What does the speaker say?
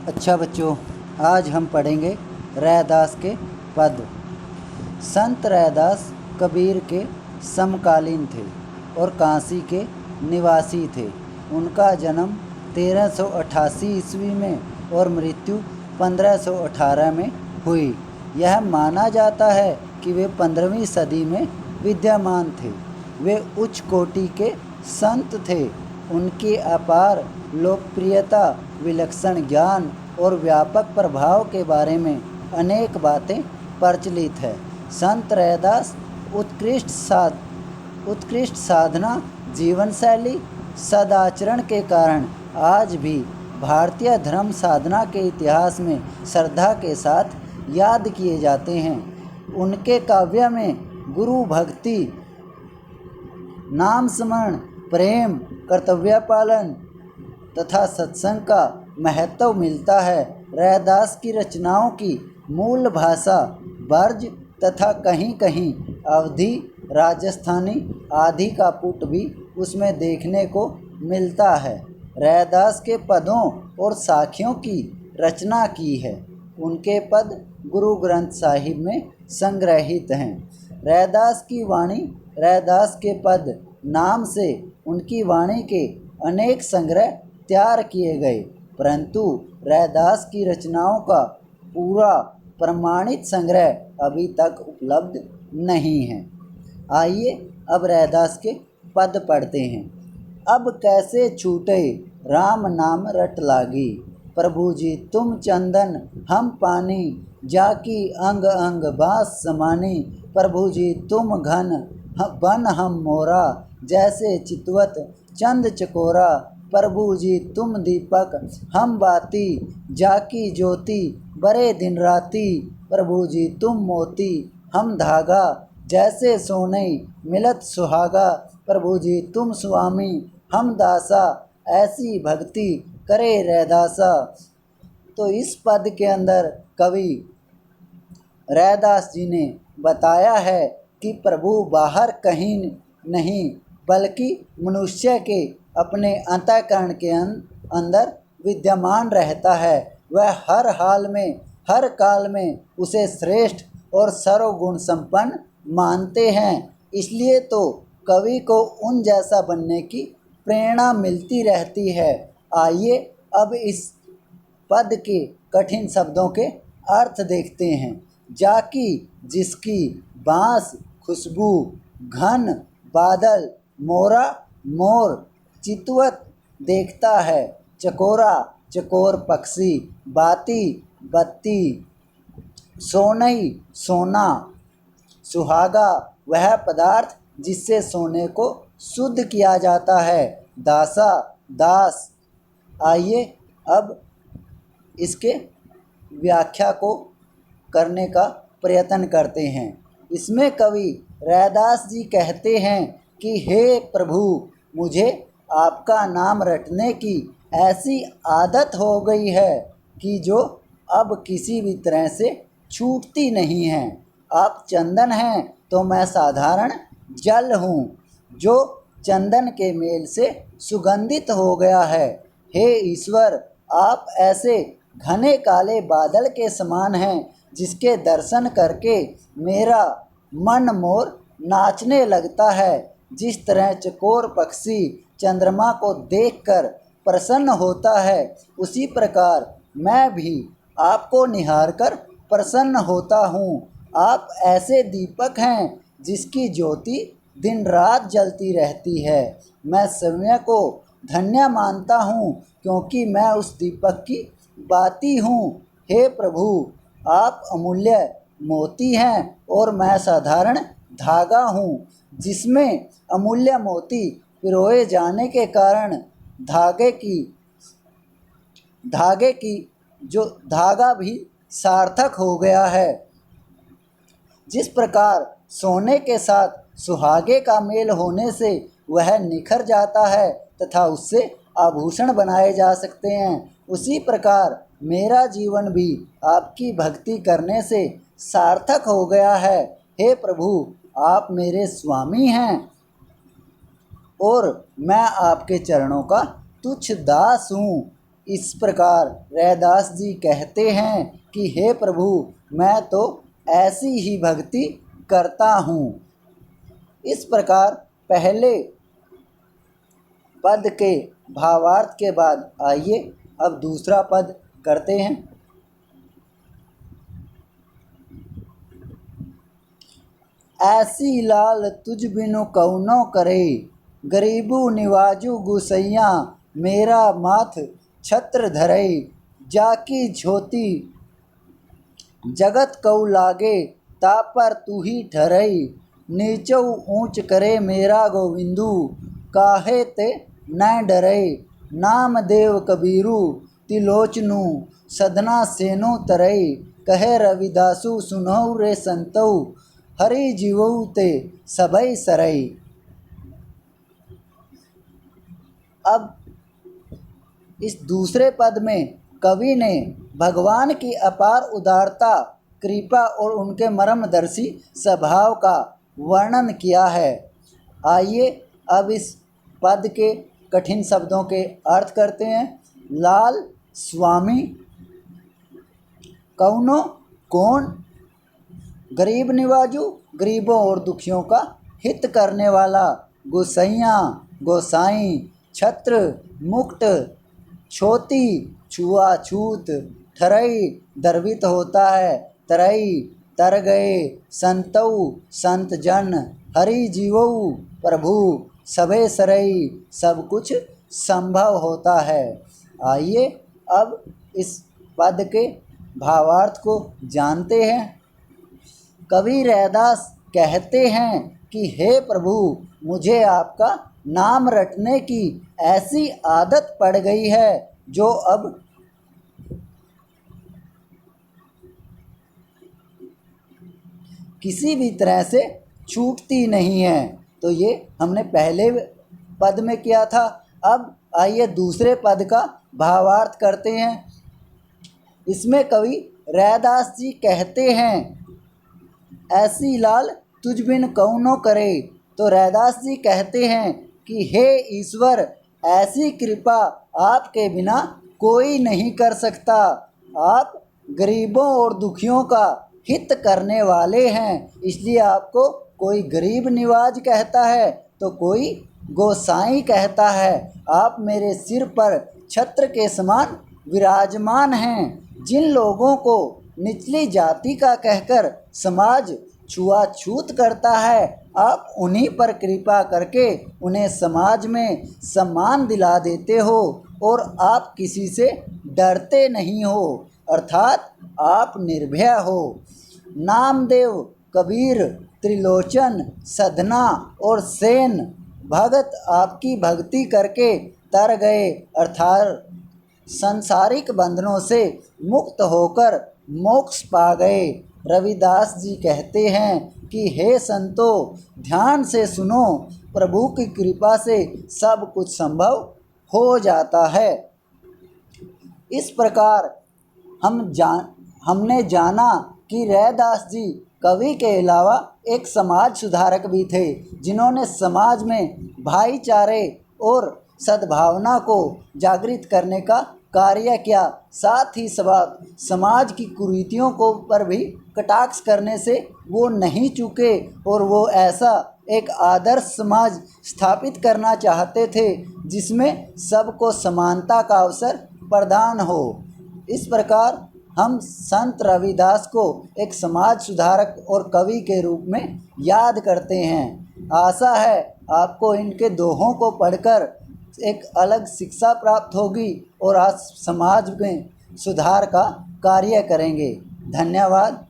अच्छा बच्चों, आज हम पढ़ेंगे रैदास के पद। संत रैदास कबीर के समकालीन थे और काशी के निवासी थे। उनका जन्म 1388 ईस्वी में और मृत्यु 1518 में हुई। यह माना जाता है कि वे 15वीं सदी में विद्यमान थे। वे उच्च कोटि के संत थे। उनकी अपार लोकप्रियता, विलक्षण ज्ञान और व्यापक प्रभाव के बारे में अनेक बातें प्रचलित है। संत रैदास उत्कृष्ट साधना, जीवन शैली, सदाचरण के कारण आज भी भारतीय धर्म साधना के इतिहास में श्रद्धा के साथ याद किए जाते हैं। उनके काव्य में गुरु भक्ति, नाम स्मरण, प्रेम, कर्तव्य पालन तथा सत्संग का महत्व मिलता है। रैदास की रचनाओं की मूल भाषा ब्रज तथा कहीं कहीं अवधी, राजस्थानी आदि का पुट भी उसमें देखने को मिलता है। रैदास के पदों और साखियों की रचना की है। उनके पद गुरु ग्रंथ साहिब में संग्रहित हैं। रैदास की वाणी, रैदास के पद नाम से उनकी वाणी के अनेक संग्रह तैयार किए गए, परंतु रैदास की रचनाओं का पूरा प्रमाणित संग्रह अभी तक उपलब्ध नहीं है। आइए अब रैदास के पद पढ़ते हैं। अब कैसे छूटे राम नाम रट लागी, प्रभु जी तुम चंदन हम पानी, जाकी अंग अंग बास समानी, प्रभु जी तुम घन बन हम मोरा, जैसे चितवत चंद चकोरा, प्रभु जी तुम दीपक हम बाती, जाकी ज्योति बरे दिन राती, प्रभु जी तुम मोती हम धागा, जैसे सोने मिलत सुहागा, प्रभु जी तुम स्वामी हम दासा, ऐसी भक्ति करे रैदासा। तो इस पद के अंदर कवि रैदास जी ने बताया है कि प्रभु बाहर कहीं नहीं बल्कि मनुष्य के अपने अंतःकरण के अंदर विद्यमान रहता है। वह हर हाल में, हर काल में उसे श्रेष्ठ और सर्वगुण संपन्न मानते हैं। इसलिए तो कवि को उन जैसा बनने की प्रेरणा मिलती रहती है। आइए अब इस पद के कठिन शब्दों के अर्थ देखते हैं। जाकी जिसकी, बांस खुशबू, घन बादल, मोरा मोर, चितवत देखता है, चकोरा चकोर पक्षी, बाती बत्ती, सोनई सोना, सुहागा वह पदार्थ जिससे सोने को शुद्ध किया जाता है, दासा दास। आइए अब इसके व्याख्या को करने का प्रयत्न करते हैं। इसमें कवि रैदास जी कहते हैं कि हे प्रभु, मुझे आपका नाम रटने की ऐसी आदत हो गई है कि जो अब किसी भी तरह से छूटती नहीं है। आप चंदन हैं तो मैं साधारण जल हूँ जो चंदन के मेल से सुगंधित हो गया है। हे ईश्वर, आप ऐसे घने काले बादल के समान हैं जिसके दर्शन करके मेरा मन मोर नाचने लगता है। जिस तरह चकोर पक्षी चंद्रमा को देखकर प्रसन्न होता है, उसी प्रकार मैं भी आपको निहारकर प्रसन्न होता हूँ। आप ऐसे दीपक हैं जिसकी ज्योति दिन रात जलती रहती है। मैं समय को धन्य मानता हूँ क्योंकि मैं उस दीपक की बाती हूँ। हे प्रभु, आप अमूल्य मोती हैं और मैं साधारण धागा हूँ, जिसमें अमूल्य मोती पिरोए जाने के कारण धागे की जो धागा भी सार्थक हो गया है। जिस प्रकार सोने के साथ सुहागे का मेल होने से वह निखर जाता है तथा उससे आभूषण बनाए जा सकते हैं, उसी प्रकार मेरा जीवन भी आपकी भक्ति करने से सार्थक हो गया है। हे प्रभु, आप मेरे स्वामी हैं और मैं आपके चरणों का तुच्छ दास हूँ। इस प्रकार रैदास जी कहते हैं कि हे प्रभु, मैं तो ऐसी ही भक्ति करता हूँ। इस प्रकार पहले पद के भावार्थ के बाद आइए अब दूसरा पद करते हैं। ऐसी लाल तुझ बिनु कौनो करे, गरीबू निवाजू गुसैया, मेरा माथ छत्र धरे, जाकी झोती जगत कऊ लागे, ता पर तू ही ठरई, नीचौ ऊंच करे मेरा गोविंदु, काहे ते न डरई, नाम देव कबीरू, तिलोचनु सदना सेनु तरई, कहे रविदासु सुनहु रे संतौ, हरि जीवऊ ते सबई सरई। अब इस दूसरे पद में कवि ने भगवान की अपार उदारता, कृपा और उनके मर्मदर्शी स्वभाव का वर्णन किया है। आइए अब इस पद के कठिन शब्दों के अर्थ करते हैं। लाल स्वामी, कौनो कौन, गरीब निवाजू गरीबों और दुखियों का हित करने वाला, गोसैया गोसाई, छत्र मुक्त, छोती छुआछूत, ठरई दर्वित होता है, तरई तर गए, संतऊ संत जन, हरि जीवऊ प्रभु, सबे सरई सब कुछ संभव होता है। आइए अब इस पद के भावार्थ को जानते हैं। कवि रैदास कहते हैं कि हे प्रभु, मुझे आपका नाम रटने की ऐसी आदत पड़ गई है जो अब किसी भी तरह से छूटती नहीं है। तो ये हमने पहले पद में किया था। अब आइए दूसरे पद का भावार्थ करते हैं। इसमें कवि रैदास जी कहते हैं, ऐसी लाल तुझ बिन कौनो करे। तो रैदास जी कहते हैं कि हे ईश्वर, ऐसी कृपा आपके बिना कोई नहीं कर सकता। आप गरीबों और दुखियों का हित करने वाले हैं, इसलिए आपको कोई गरीब निवाज कहता है तो कोई गोसाई कहता है। आप मेरे सिर पर छत्र के समान विराजमान हैं। जिन लोगों को निचली जाति का कहकर समाज छुआछूत करता है, आप उन्हीं पर कृपा करके उन्हें समाज में सम्मान दिला देते हो और आप किसी से डरते नहीं हो, अर्थात आप निर्भय हो। नामदेव, कबीर, त्रिलोचन, सधना और सेन भगत आपकी भक्ति करके तर गए, अर्थात सांसारिक बंधनों से मुक्त होकर मोक्ष पा गए। रविदास जी कहते हैं कि हे संतो, ध्यान से सुनो, प्रभु की कृपा से सब कुछ संभव हो जाता है। इस प्रकार हमने जाना कि रैदास जी कवि के अलावा एक समाज सुधारक भी थे, जिन्होंने समाज में भाईचारे और सद्भावना को जागृत करने का कार्य किया। साथ ही समाज की कुरीतियों को पर भी कटाक्ष करने से वो नहीं चूके और वो ऐसा एक आदर्श समाज स्थापित करना चाहते थे जिसमें सबको समानता का अवसर प्रदान हो। इस प्रकार हम संत रविदास को एक समाज सुधारक और कवि के रूप में याद करते हैं। आशा है आपको इनके दोहों को पढ़कर एक अलग शिक्षा प्राप्त होगी और आज समाज में सुधार का कार्य करेंगे। धन्यवाद।